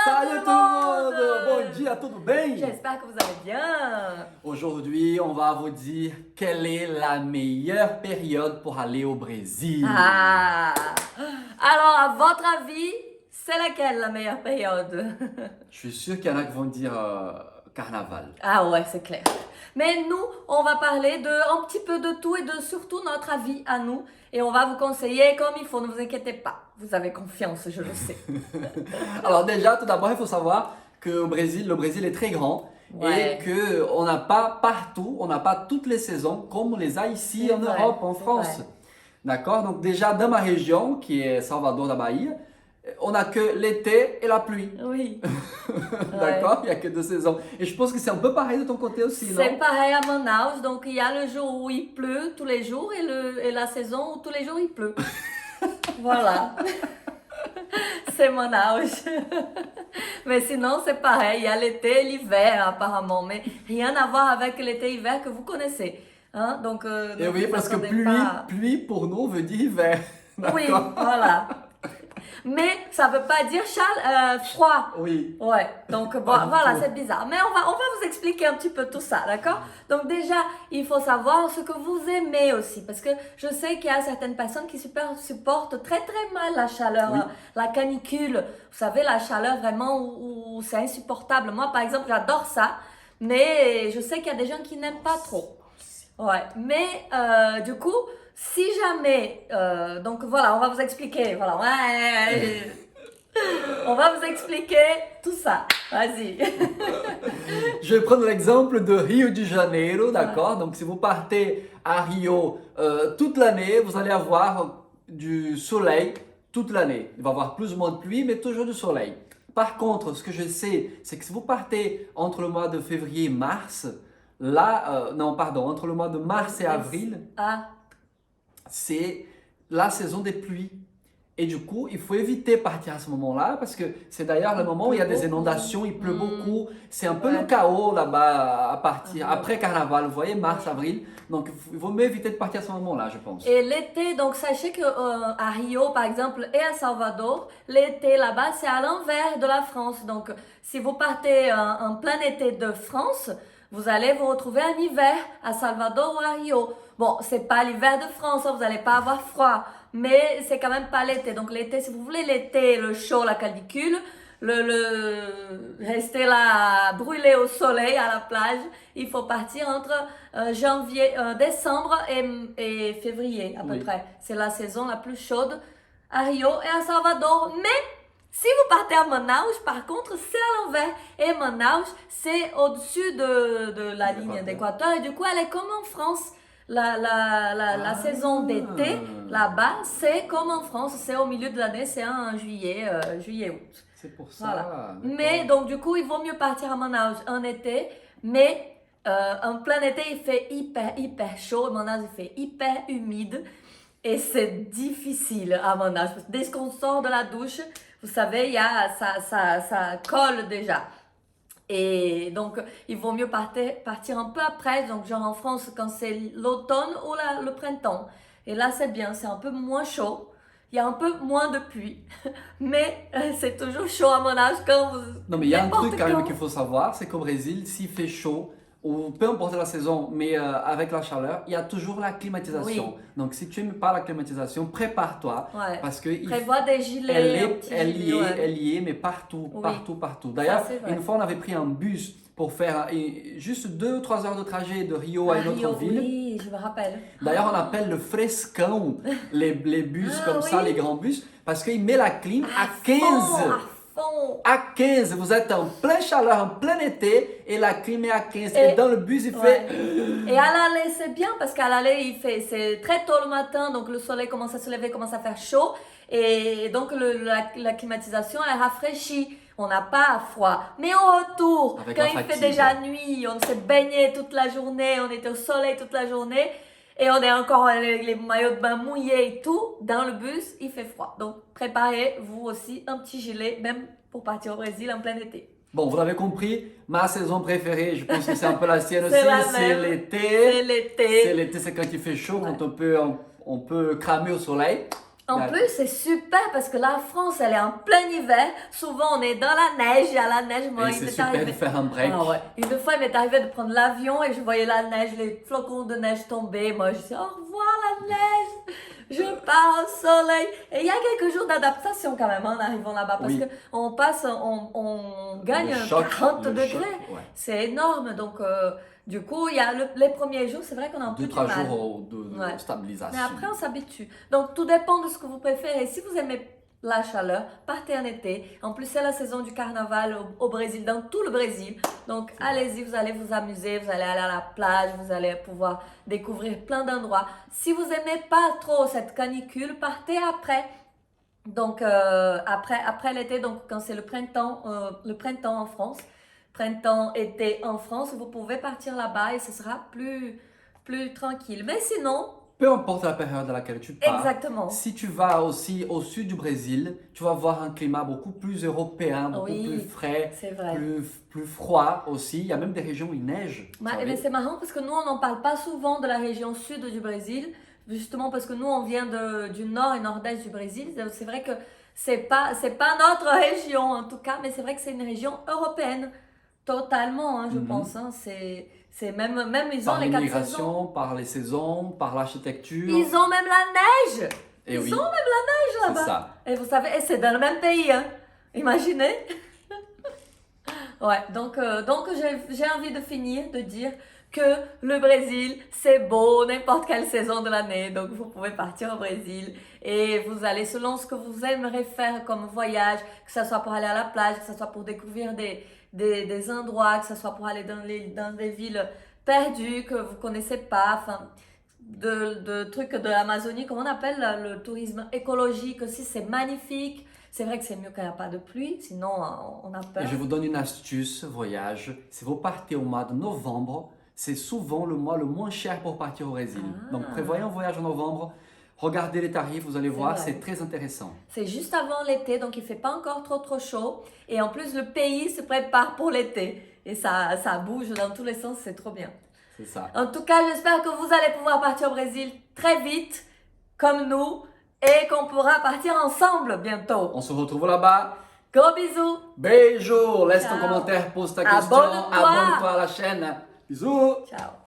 Salut tout le monde! Bom dia, tudo bem? J'espère que vous allez bien. Aujourd'hui, on va vous dire quelle est la meilleure période pour aller au Brésil. Ah. Alors, à votre avis, c'est laquelle la meilleure période? Je suis sûr qu'il y en a qui vont dire carnaval. Ah ouais, c'est clair. Mais nous, on va parler de un petit peu de tout et de surtout notre avis à nous. Et on va vous conseiller comme il faut, ne vous inquiétez pas. Vous avez confiance, je le sais. Alors déjà, tout d'abord, il faut savoir que le Brésil est très grand. Ouais. Et qu'on n'a pas partout, on n'a pas toutes les saisons comme on les a ici C'est en vrai, Europe, en c'est France. vrai. D'accord? Donc déjà, dans ma région, qui est Salvador da Bahia, on n'a que l'été et la pluie. Oui. D'accord? Il n'y a que deux saisons. Et je pense que c'est un peu pareil de ton côté aussi, non? C'est pareil à Manaus, donc il y a le jour où il pleut tous les jours et la saison où tous les jours il pleut. Voilà. C'est Manaus. Mais sinon, c'est pareil. Il y a l'été et l'hiver, apparemment. Mais rien à voir avec l'été et l'hiver que vous connaissez. Hein? Donc, Et oui, vous parce que attendez pas. pluie pour nous veut dire hiver. Oui, D'accord? voilà. Mais ça ne veut pas dire froid. Oui. Ouais, donc bon, Pas du voilà, tout. c'est bizarre. Mais on va vous expliquer un petit peu tout ça, d'accord? Donc déjà, il faut savoir ce que vous aimez aussi. Parce que je sais qu'il y a certaines personnes qui supportent très très mal la chaleur, Oui. la canicule. Vous savez, la chaleur vraiment où c'est insupportable. Moi, par exemple, j'adore ça. Mais je sais qu'il y a des gens qui n'aiment pas trop. Ouais, mais du coup, si jamais, donc voilà, on va vous expliquer, voilà, ouais, on va vous expliquer tout ça. Vas-y. Je vais prendre l'exemple de Rio de Janeiro, d'accord? Donc, si vous partez à Rio toute l'année, vous allez avoir du soleil toute l'année. Il va y avoir plus ou moins de pluie, mais toujours du soleil. Par contre, ce que je sais, c'est que si vous partez entre le mois de février et mars, là, non, pardon, entre le mois de mars et avril, Ah, c'est la saison des pluies. Et du coup, il faut éviter de partir à ce moment-là parce que c'est d'ailleurs le moment où il y a des inondations, il pleut beaucoup. C'est un peu le Ouais. chaos là-bas à partir Ah, après Carnaval, vous voyez, mars, avril. Donc, il vaut mieux éviter de partir à ce moment-là, je pense. et l'été, donc sachez que à Rio, par exemple, et à Salvador, l'été là-bas, c'est à l'envers de la France. Donc, si vous partez en plein été de France, vous allez vous retrouver en hiver à Salvador ou à Rio. Bon, c'est pas l'hiver de France, hein, vous n'allez pas avoir froid, mais c'est quand même pas l'été. Donc, l'été, si vous voulez l'été, le chaud, la canicule, rester là, brûler au soleil à la plage, il faut partir entre décembre et février à peu Oui. près. C'est la saison la plus chaude à Rio et à Salvador. Mais si vous partez à Manaus, par contre, c'est à l'envers. Et Manaus, c'est au-dessus de la ligne d'équateur. Et du coup, elle est comme en France. La saison d'été, là-bas, c'est comme en France. C'est au milieu de l'année, c'est en juillet-août. C'est pour ça. Voilà. d'accord. Mais donc du coup, il vaut mieux partir à Manaus en été, mais en plein été, il fait hyper chaud. Manaus, il fait hyper humide et c'est difficile à Manaus. Parce que dès qu'on sort de la douche, vous savez, ça colle déjà. Et donc, il vaut mieux partir un peu après, donc genre en France, quand c'est l'automne ou le printemps. Et là, c'est bien, c'est un peu moins chaud. Il y a un peu moins de pluie. Mais c'est toujours chaud à mon âge quand vous... Non, mais il y a un n'importe truc quand même quand. qu'il faut savoir, c'est qu'au Brésil, s'il fait chaud, ou peu importe la saison, mais avec la chaleur, il y a toujours la climatisation. Oui. Donc, si tu n'aimes pas la climatisation, prépare-toi. Ouais. Parce que Prévois des gilets, un petit gilet, ouais. elle y est, mais partout, Oui. partout. D'ailleurs, c'est vrai. une fois, on avait pris un bus pour faire juste 2 ou 3 heures de trajet de Rio à une autre Rio, ville. oui, je me rappelle. D'ailleurs, on appelle le frescão les bus Ah, comme ça, oui. les grands bus, parce qu'il met la clim à fond, 15. à fond. À 15, vous êtes en pleine chaleur, en plein été, et la clim est à 15. Et- Et dans le bus, il Ouais. fait... Et à l'aller, c'est bien parce qu'à l'aller, c'est très tôt le matin, donc le soleil commence à se lever, commence à faire chaud. Et donc la climatisation, elle rafraîchit. On n'a pas froid. Mais au retour, Avec quand la il fait fatigue. déjà nuit, on s'est baigné toute la journée, on était au soleil toute la journée, et on est encore les maillots de bain mouillés et tout, dans le bus, il fait froid. Donc préparez-vous aussi un petit gilet, même pour partir au Brésil en plein été. Bon, vous l'avez compris, ma saison préférée, je pense que c'est un peu la sienne aussi, C'est la c'est même. l'été. C'est l'été. C'est l'été, c'est quand il fait chaud, Ouais. quand on peut cramer au soleil. En plus, c'est super parce que la France, elle est en plein hiver. Souvent, on est dans la neige, il y a la neige. Moi, Et il c'est m'est super arrivé. de faire un break. Ah ouais. Une fois, il m'est arrivé de prendre l'avion et je voyais la neige, les flocons de neige tomber. Moi, je dis au revoir la neige, je pars au soleil. Et il y a quelques jours d'adaptation quand même en arrivant là-bas parce Oui. que on gagne Le choc, 40 le degrés. choc, ouais. C'est énorme. Donc, du coup, il y a les premiers jours, c'est vrai qu'on a un peu du 2-3 mal. jours de Ouais. stabilisation. Mais après, on s'habitue. Donc, tout dépend de ce que vous préférez. Si vous aimez la chaleur, partez en été. En plus, c'est la saison du carnaval au Brésil, dans tout le Brésil. Donc, allez-y, vous allez vous amuser, vous allez aller à la plage, vous allez pouvoir découvrir plein d'endroits. Si vous aimez pas trop cette canicule, partez après. Donc, après l'été, donc quand c'est le printemps en France, printemps-été en France, vous pouvez partir là-bas et ce sera plus tranquille. Mais sinon, Peu importe la période à laquelle tu pars, exactement. si tu vas aussi au sud du Brésil, tu vas voir un climat beaucoup plus européen, beaucoup Oui, plus frais, c'est vrai. plus froid aussi. Il y a même des régions où il neige. vous Mais savez. c'est marrant parce que nous, on n'en parle pas souvent de la région sud du Brésil, justement parce que nous, on vient du nord et nord-est du Brésil. Donc, c'est vrai que c'est pas notre région en tout cas, mais c'est vrai que c'est une région européenne, totalement, hein, je Mhm. pense. Hein. C'est même ils ont Par les 4 saisons. l'immigration, par les saisons, par l'architecture. Ils ont même la neige. Et ils oui, ont même la neige c'est là-bas. ça. Et vous savez, et c'est dans le même pays, hein. Imaginez. Ouais, donc j'ai envie de finir de dire que le Brésil, c'est beau n'importe quelle saison de l'année. Donc vous pouvez partir au Brésil et vous allez selon ce que vous aimeriez faire comme voyage, que ce soit pour aller à la plage, que ce soit pour découvrir des endroits, que ce soit pour aller dans des villes perdues que vous connaissez pas, enfin de trucs de l'Amazonie, comment on appelle là, le tourisme écologique aussi, c'est magnifique. C'est vrai que c'est mieux quand il n'y a pas de pluie, sinon on a peur. Et je vous donne une astuce voyage. Si vous partez au mois de novembre, c'est souvent le mois le moins cher pour partir au Brésil. Ah. Donc prévoyez un voyage en novembre. Regardez les tarifs, vous allez voir, vrai. c'est très intéressant. C'est juste avant l'été, donc il ne fait pas encore trop chaud. Et en plus, le pays se prépare pour l'été. Et ça bouge dans tous les sens, c'est trop bien. C'est ça. En tout cas, j'espère que vous allez pouvoir partir au Brésil très vite, comme nous, et qu'on pourra partir ensemble bientôt. On se retrouve là-bas. Gros bisous. Beijo! Laisse ton Ciao. commentaire, pose ta question, Abonne-toi. abonne-toi à la chaîne. Bisous! Ciao.